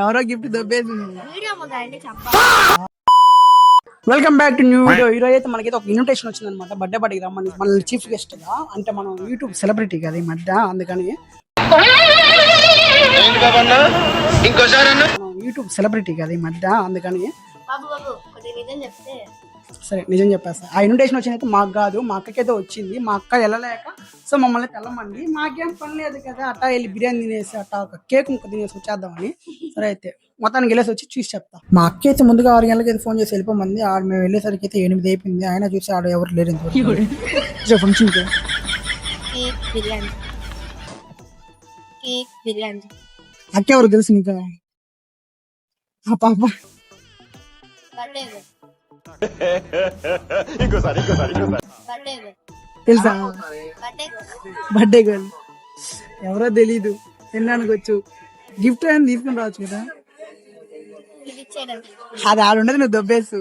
ఎవరో గిఫ్ట్ దొబ్బేసింది. Welcome back to new video. ఈరోజు అయితే మనకైతే ఒక ఇన్విటేషన్ వచ్చింది అనమాట. బర్త్డే పార్టీకి రమ్మని మన చీఫ్ గెస్ట్ గా, అంటే మనం యూట్యూబ్ సెలబ్రిటీ కదా ఈ మధ్య, అందుకని యూట్యూబ్ సెలబ్రిటీ కదా ఈ మధ్య, అందుకని సరే నిజం చెప్పేస్తా. ఆ ఇన్విటేషన్ వచ్చింది అయితే మాకు కాదు, మా అక్కకైతే వచ్చింది. మా అక్క వెళ్ళలేక సో మమ్మల్ని తెల్లమండి, మాకేం పని లేదు కదా, అట్టా వెళ్ళి బిర్యానీ తినేసి అట్టా ఒక కేక్ ముక్క తినేసి వచ్చేద్దామని. సరే అయితే మొత్తానికి వెళ్ళేసి వచ్చి చూసి చెప్తా. మా అక్క అయితే ముందుగా 6 గంటలకి అయితే ఫోన్ చేసి వెళ్ళిపోమంది. ఆడ మేము వెళ్ళేసరికి అయితే 8 అయిపోయింది. ఆయన చూసి ఆడ ఎవరు లేరు ఫంక్షన్ అక్క ఎవరు తెలుసు నీకు? ఆ పాప తెలుసా? బర్త్డే గర్ల్ ఎవరో తెలీదు. తినడానికి వచ్చు, గిఫ్ట్ అని తీసుకుని రావచ్చు కదా. అది ఆడుండదు, నువ్వు దొబ్బేసు.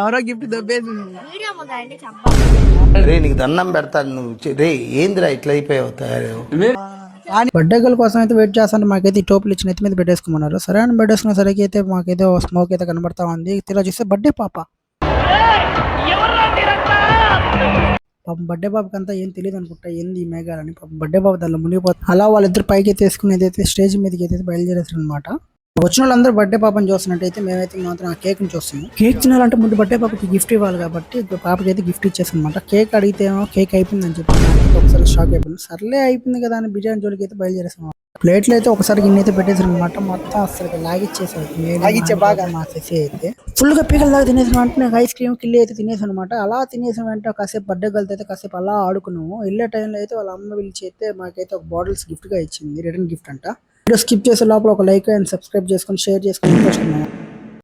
ఎవరో గిఫ్ట్ దొబ్బేసు. నీకు దండం పెడతాను. నువ్వు రే ఏందిరా ఇట్లా అయిపోయావు తయారు. బర్త్డే గర్ల్ కోసం అయితే వెయిట్ చేస్తాను. మాకైతే ఈ టోపులు ఇచ్చిన అయితే మీద పెట్టేసుకోమన్నారు. సరే అని పెట్టేసుకున్న సరికి అయితే మాకైతే స్మోక్ అయితే కనబడతా ఉంది. తీరా చూస్తే బర్త్డే పాప. పాపం బర్త్డే బాబుకి అంతా ఏం తెలియదు అనుకుంటా ఏంది ఈ మేఘాలని. పాపం బర్త్డే బాబు దానిలో మునిగిపోతుంది. అలా వాళ్ళిద్దరు పైకి అయితే వేసుకుని ఏదైతే స్టేజ్ మీదకి అయితే బయలుదేరేసారు అనమాట. వచ్చిన వాళ్ళందరూ బర్త్డే పాపని చూస్తున్నట్టయితే మేమైతే మాత్రం ఆ కేక్ ని చూస్తున్నాం. కేక్ తినాలంటే ముందు బర్త్డే పాపకి గిఫ్ట్ ఇవ్వాలి కాబట్టి పాపకి అయితే గిఫ్ట్ ఇచ్చేసాను అనమాట. కేక్ అడిగితే ఏమో కేక్ అయిపోయింది అని చెప్పి ఒకసారి షాక్ అయిపోయింది. సర్లే అయిపోయింది కదా అని బిర్యానీ జోలికి అయితే బయలుదేరేసాం. ప్లేట్లు అయితే ఒకసారి గిన్నె అయితే పెట్టేసారు అనమాట. మొత్తం అసలు లాగిచ్చేసారు. బాగా మా శశి అయితే ఫుల్ గా పీకల దాకా తినేసిన వెంటనే ఐస్ క్రీమ్ కిల్లి అయితే తినేసాను అనమాట. అలా తినేసిన వెంటనే కాసేపు బర్త్డే గర్ల్ అయితే కాసేపు అలా ఆడుకున్నాము. వెళ్ళే టైంలో అయితే వాళ్ళ అమ్మ పిలిచి అయితే మాకైతే ఒక బాటిల్స్ గిఫ్ట్ గా ఇచ్చింది, రిటర్న్ గిఫ్ట్ అంట. స్కిప్ చేసే లోపల ఒక లైక్ అండ్ సబ్స్క్రైబ్ చేసుకొని షేర్ చేసుకొని ఇంట్రెస్ట్ ఉన్నాను.